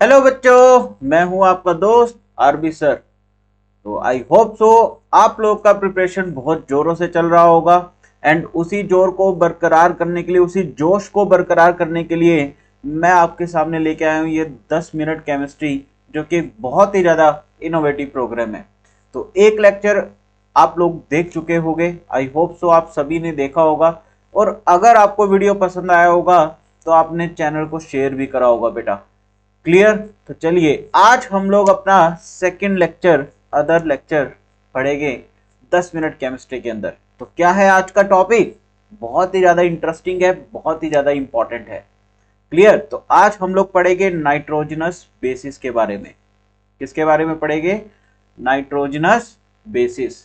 Hello बच्चों, मैं हूं आपका दोस्त आरबी सर। तो आई होप सो आप लोग का प्रिपरेशन बहुत जोरों से चल रहा होगा। एंड उसी जोर को बरकरार करने के लिए, उसी जोश को बरकरार करने के लिए मैं आपके सामने लेके आया हूं ये 10 मिनट केमिस्ट्री, जो कि बहुत ही ज़्यादा इनोवेटिव प्रोग्राम है। तो एक लेक्चर आप लोग देख चुके होंगे, आई होप सो आप सभी ने देखा होगा। और अगर आपको वीडियो पसंद आया होगा तो आपने चैनल को शेयर भी करा होगा बेटा। क्लियर। तो चलिए आज हम लोग अपना सेकंड लेक्चर, अदर लेक्चर पढ़ेंगे 10 मिनट केमिस्ट्री के अंदर। तो क्या है आज का टॉपिक? बहुत ही ज्यादा इंटरेस्टिंग है, बहुत ही ज्यादा इंपॉर्टेंट है। क्लियर। तो आज हम लोग पढ़ेंगे नाइट्रोजनस बेसिस के बारे में। किसके बारे में पढ़ेंगे? Nitrogenous bases.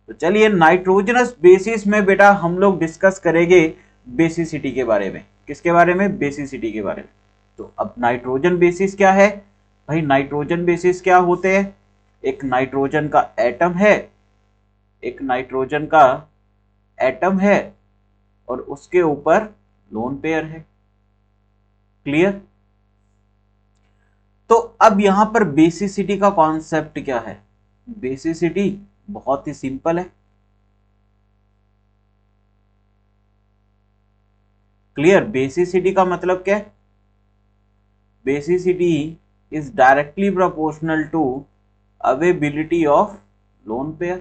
तो चलिए नाइट्रोजनस बेसिस में बेटा हम लोग डिस्कस करेंगे बेसिसिटी के बारे में। किसके बारे में? बेसिसिटी के बारे में। तो अब नाइट्रोजन बेसिस क्या है भाई? नाइट्रोजन बेसिस क्या होते हैं? एक नाइट्रोजन का एटम है, एक नाइट्रोजन का एटम है और उसके ऊपर लोन पेयर है। क्लियर। तो अब यहां पर बेसिसिटी का कॉन्सेप्ट क्या है? बेसिसिटी बहुत ही सिंपल है। क्लियर। बेसिसिटी का मतलब क्या है? Basicity is directly proportional to availability of lone pair.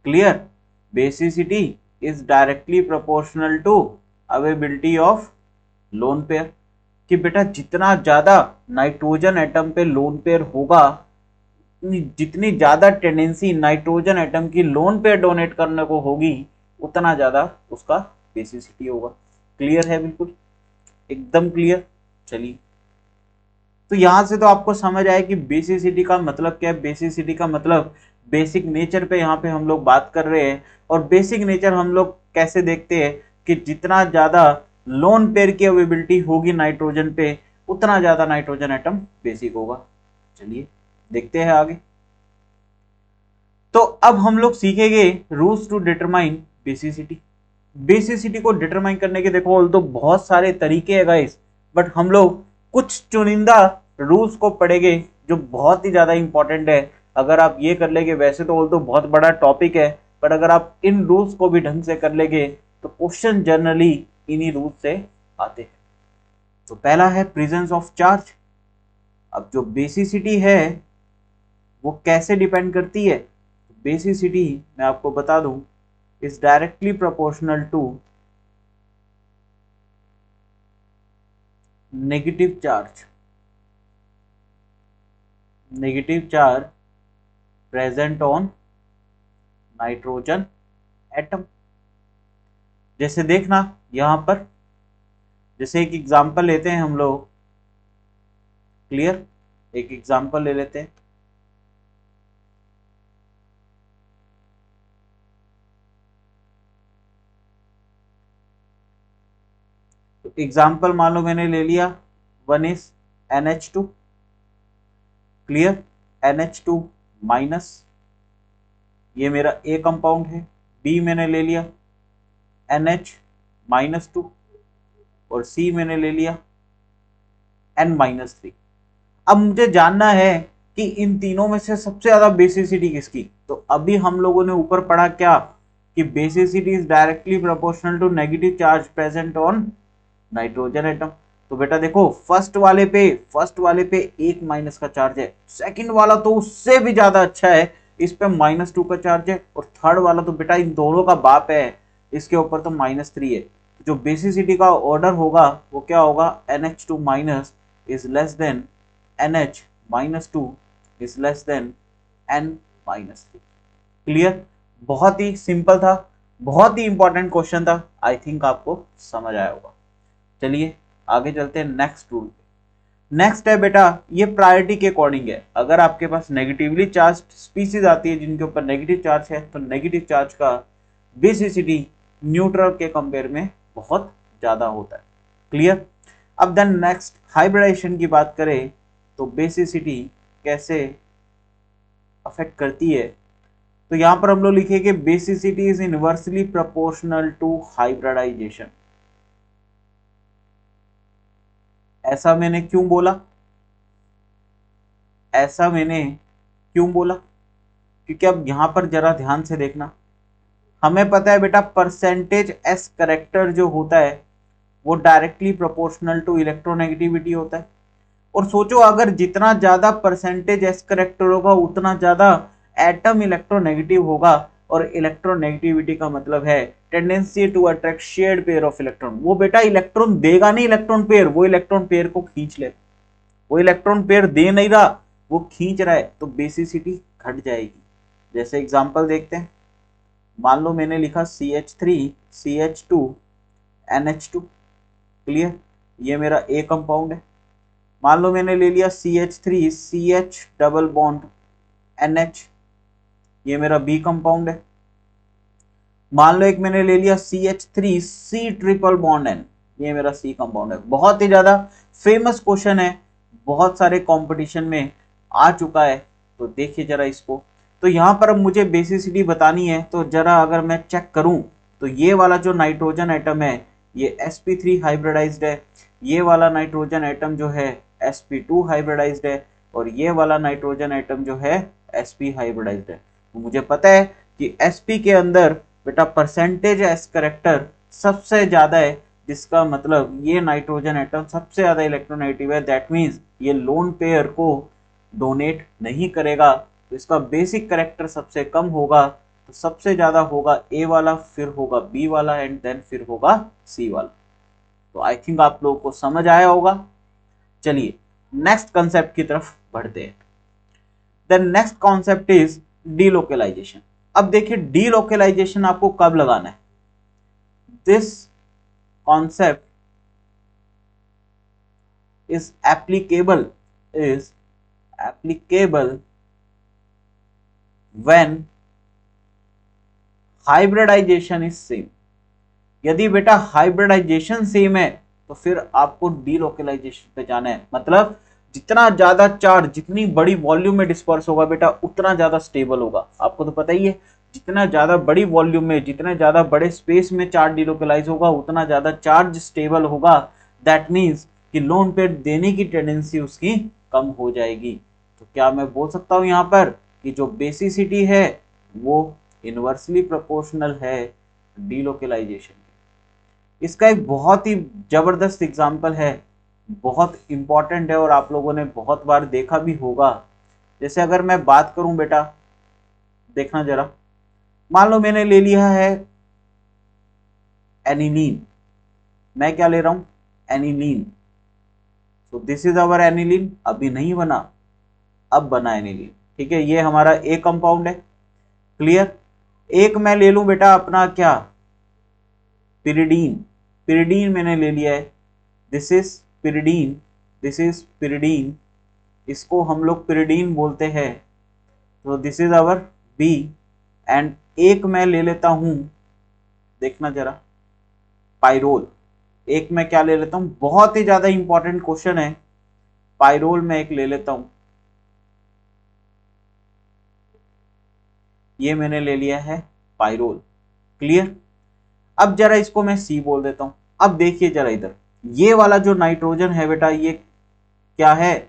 Clear. Basicity is directly proportional to availability of lone pair. कि बेटा जितना ज्यादा नाइट्रोजन एटम पे लोन पेयर होगा, जितनी ज्यादा टेंडेंसी नाइट्रोजन एटम की लोन पेयर डोनेट करने को होगी, उतना ज्यादा उसका बेसिसिटी होगा। क्लियर है? बिल्कुल एकदम क्लियर। चलिए, तो यहां से तो आपको समझ आया कि बेसिसिटी का मतलब क्या है। बेसिसिटी का मतलब बेसिक नेचर पे यहाँ पे हम लोग बात कर रहे हैं। और बेसिक नेचर हम लोग कैसे देखते हैं कि जितना ज्यादा लोन पेयर की अवेबिलिटी होगी नाइट्रोजन पे, उतना ज्यादा नाइट्रोजन एटम बेसिक होगा। चलिए देखते हैं आगे। तो अब हम लोग सीखेंगे rules to determine basicity. Basicity को डिटरमाइन करने के देखो तो बहुत सारे तरीके हैं गाइस, बट हम लोग कुछ चुनिंदा रूल्स को पढ़ेंगे जो बहुत ही ज्यादा इंपॉर्टेंट है। अगर आप ये कर लेंगे, वैसे तो बहुत बड़ा टॉपिक है, बट अगर आप इन रूल्स को भी ढंग से कर लेंगे तो क्वेश्चन जनरली इन्हीं रूल्स से आते हैं। तो पहला है प्रेजेंस ऑफ चार्ज। अब जो बेसिसिटी है वो कैसे डिपेंड करती है? बेसिसिटी मैं आपको बता दूं is directly proportional to negative charge. Negative charge present on nitrogen atom. जैसे देखना यहां पर, जैसे एक एग्जांपल लेते हैं हम लोग। क्लियर। एक एग्जांपल ले लेते हैं। तो एग्जांपल मान लो मैंने ले लिया, one is NH2। Clear. NH2 minus, ये मेरा ए कंपाउंड है। बी मैंने ले लिया NH-2 और सी मैंने ले लिया N-3। अब मुझे जानना है कि इन तीनों में से सबसे ज्यादा बेसिसिटी किसकी। तो अभी हम लोगों ने ऊपर पढ़ा क्या कि basicity is directly proportional to negative charge present on nitrogen atom. तो बेटा देखो फर्स्ट वाले पे एक माइनस का चार्ज है, सेकंड वाला तो उससे भी ज्यादा अच्छा है, इस पे -2 का चार्ज है, और थर्ड वाला तो बेटा इन दोनों का बाप है, इसके ऊपर तो -3 है। जो बेसिसिटी का ऑर्डर होगा वो क्या होगा? NH2 minus is less than NH-2 is less than N-3। Clear. बहुत ही सिंपल था, बहुत ही इंपॉर्टेंट क्वेश्चन था। आई थिंक आपको समझ आया होगा। चलिए आगे चलते हैं नेक्स्ट रूल पे। नेक्स्ट है बेटा, ये प्रायोरिटी के अकॉर्डिंग है। अगर आपके पास नेगेटिवली चार्ज स्पीसीज आती है जिनके ऊपर नेगेटिव चार्ज है, तो नेगेटिव चार्ज का बेसिसिटी न्यूट्रल के कंपेयर में बहुत ज्यादा होता है। क्लियर। अब देन नेक्स्ट हाइब्रिडाइजेशन की बात करें तो बेसिसिटी कैसे अफेक्ट करती है। तो यहां पर हम लोग लिखेंगे basicity is inversely proportional to hybridization. ऐसा मैंने क्यों बोला, ऐसा मैंने क्यों बोला, क्योंकि अब यहां पर जरा ध्यान से देखना, हमें पता है बेटा परसेंटेज एस करेक्टर जो होता है वो डायरेक्टली प्रोपोर्शनल टू इलेक्ट्रोनेगेटिविटी होता है। और सोचो अगर जितना ज्यादा परसेंटेज एस करेक्टर होगा उतना ज्यादा एटम इलेक्ट्रोनेगेटिव होगा, और इलेक्ट्रोनेगेटिविटी का मतलब है tendency to attract shared pair of electron. वो बेटा इलेक्ट्रॉन देगा नहीं इलेक्ट्रॉन पेयर, वो इलेक्ट्रॉन पेयर को खींच ले, वो इलेक्ट्रॉन पेयर दे नहीं रहा, वो खींच रहा है, तो बेसिसिटी घट जाएगी। जैसे एग्जांपल देखते हैं, मान लो मैंने लिखा CH3 CH2 NH2, क्लियर, ये मेरा ए कंपाउंड है। मान लो मैंने ले लिया CH3 CH double bond NH, ये मेरा बी कंपाउंड है। मान लो एक मैंने ले लिया CH3 C triple bond N, ये मेरा सी कंपाउंड है। बहुत ही ज्यादा फेमस क्वेश्चन है, बहुत सारे कंपटीशन में आ चुका है, तो देखिए जरा इसको। तो यहाँ पर अब मुझे बेसिसिटी बतानी है, तो जरा अगर मैं चेक करूं तो ये वाला जो नाइट्रोजन एटम है ये sp3 हाइब्रिडाइज्ड है, ये वाला नाइट्रोजन एटम जो है sp2 हाइब्रिडाइज्ड है, और ये वाला नाइट्रोजन एटम जो है sp हाइब्रिडाइज्ड है। तो मुझे पता है कि sp के अंदर बेटा परसेंटेज एस करेक्टर सबसे ज्यादा है, जिसका मतलब ये नाइट्रोजन एटम सबसे ज्यादा इलेक्ट्रोनेगेटिव है। दैट मीन्स ये लोन पेयर को डोनेट नहीं करेगा, तो इसका बेसिक करेक्टर सबसे कम होगा। तो सबसे ज्यादा होगा ए वाला, फिर होगा बी वाला, एंड देन फिर होगा सी वाला। तो आई थिंक आप लोगों को समझ आया होगा। चलिए नेक्स्ट कंसेप्ट की तरफ बढ़ते हैं। The next concept is delocalisation. अब देखिए डीलोकेलाइजेशन आपको कब लगाना है। This concept is applicable when hybridization is same। यदि बेटा हाइब्रिडाइजेशन सेम है तो फिर आपको डीलोकेलाइजेशन पे जाना है। मतलब जितना ज्यादा चार्ज जितनी बड़ी वॉल्यूम में डिस्पर्स होगा बेटा उतना ज्यादा स्टेबल होगा। आपको तो पता ही है जितना ज्यादा बड़ी वॉल्यूम में जितने ज्यादा बड़े स्पेस में चार्ज डीलोकेलाइज होगा उतना ज्यादा चार्ज स्टेबल होगा। दैट मीन्स कि लोन पेयर देने की टेंडेंसी उसकी कम हो जाएगी। तो क्या मैं बोल सकता हूं यहां पर कि जो बेसिसिटी है वो इनवर्सली प्रोपोर्शनल है डीलोकेलाइजेशन। इसका एक बहुत ही जबरदस्त एग्जांपल है, बहुत इंपॉर्टेंट है और आप लोगों ने बहुत बार देखा भी होगा। जैसे अगर मैं बात करूं बेटा, देखना जरा, मान लो मैंने ले लिया है एनिलीन, मैं क्या ले रहा हूं एनिलीन। तो दिस इज अवर एनिलीन, अभी नहीं बना, अब बना एनिलीन, ठीक है। ये हमारा ए कंपाउंड है, क्लियर। एक मैं ले लूं बेटा अपना क्या पिरिडीन, पिरिडीन मैंने ले लिया है, this is pyridine, this is pyridine, इसको हम लोग पिरिडीन बोलते हैं। तो this is our B. And एक मैं ले लेता हूं, देखना जरा, पाइरोल। एक मैं क्या ले लेता हूं, बहुत ही ज्यादा इंपॉर्टेंट क्वेश्चन है, पाइरोल में एक ले लेता हूं, ये मैंने ले लिया है पाइरोल, क्लियर। अब जरा इसको मैं सी बोल देता हूं। अब देखिए जरा इधर, ये वाला जो नाइट्रोजन है बेटा ये क्या है,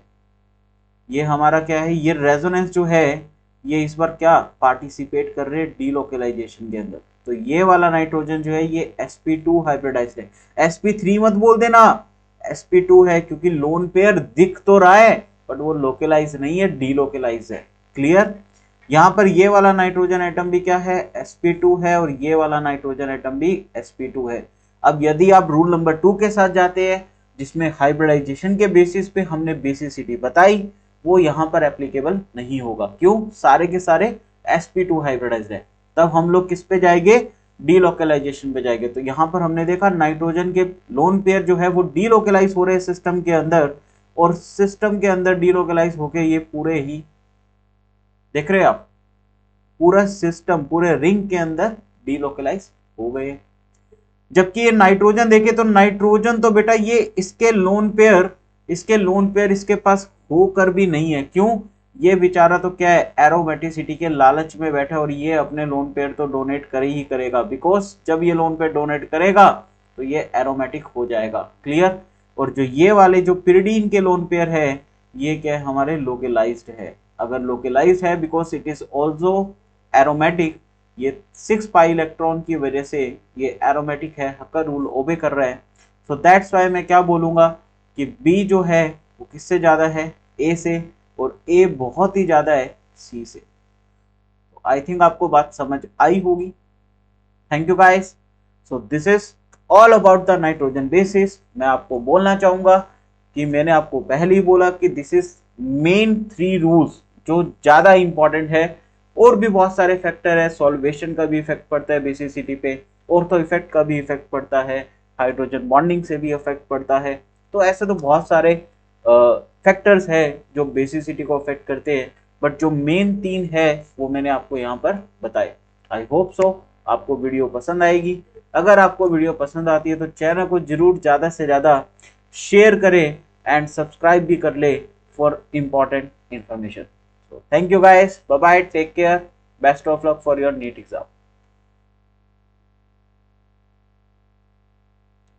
ये हमारा क्या है, ये रेजोनेंस जो है ये इस बार क्या पार्टिसिपेट कर रहे हैं डीलोकेलाइजेशन के अंदर। तो ये वाला नाइट्रोजन जो है ये sp2 हाइब्रिडाइज है, sp3 मत बोल देना, sp2 है, क्योंकि लोन पेयर दिख तो रहा है बट वो लोकेलाइज नहीं है, डीलोकेलाइज है, क्लियर। यहाँ पर ये वाला नाइट्रोजन एटम भी क्या है sp2 है, और ये वाला नाइट्रोजन एटम भी sp2 है। अब यदि आप रूल नंबर 2 के साथ जाते हैं जिसमें हाइब्रिडाइजेशन के बेसिस पे हमने बेसिसिटी बताई, वो यहाँ पर एप्लीकेबल नहीं होगा। क्यों, सारे के सारे sp2 हाइब्रिडाइज्ड है। तब हम लोग किस पे जाएंगे, डीलोकेलाइजेशन पे जाएंगे। तो यहाँ पर हमने देखा नाइट्रोजन के लोन पेयर जो है वो डीलोकेलाइज हो रहे हैं सिस्टम के अंदर, और सिस्टम के अंदर डीलोकेलाइज होके ये पूरे ही देख रहे हैं आप, पूरा सिस्टम पूरे रिंग के अंदर डीलोकेलाइज हो गए। जबकि ये नाइट्रोजन देखे तो नाइट्रोजन तो बेटा ये इसके लोन पेयर इसके पास होकर भी नहीं है। क्यों, ये बेचारा तो क्या है एरोमेटिसिटी के लालच में बैठा, और ये अपने लोन पेयर तो डोनेट कर ही करेगा, बिकॉज जब ये लोन पेयर डोनेट करेगा तो ये एरोमेटिक हो जाएगा, क्लियर। और जो ये वाले जो pyridine के लोन पेयर है ये क्या है हमारे लोकलाइज्ड है। अगर लोकलाइज्ड है because it is also aromatic, ये 6 पाई इलेक्ट्रॉन की वजह से ये एरोमेटिक है, हकर रूल ओबे कर रहा है। सो दैट्स वाई मैं क्या बोलूंगा कि बी जो है वो किससे ज्यादा है, ए से, और ए बहुत ही ज्यादा है सी से। तो आई थिंक आपको बात समझ आई होगी। Thank you guys. So this is all about the nitrogen bases. मैं आपको बोलना चाहूंगा कि मैंने आपको पहले ही बोला कि दिस इज मेन 3 रूल्स जो ज्यादा इंपॉर्टेंट है। और भी बहुत सारे फैक्टर है, सॉल्वेशन का भी इफेक्ट पड़ता है बेसिसिटी पे, ऑर्थो इफेक्ट का भी इफेक्ट पड़ता है, हाइड्रोजन बॉन्डिंग से भी इफेक्ट पड़ता है। तो ऐसे तो बहुत सारे फैक्टर्स है जो बेसिसिटी को अफेक्ट करते हैं, बट जो मेन 3 है वो मैंने आपको यहाँ पर बताए। आई होप सो आपको वीडियो पसंद आएगी। अगर आपको वीडियो पसंद आती है तो चैनल को जरूर ज़्यादा से ज़्यादा शेयर करें एंड सब्सक्राइब भी कर ले for important information. So thank you guys. Bye bye. Take care. Best of luck for your NEET exam.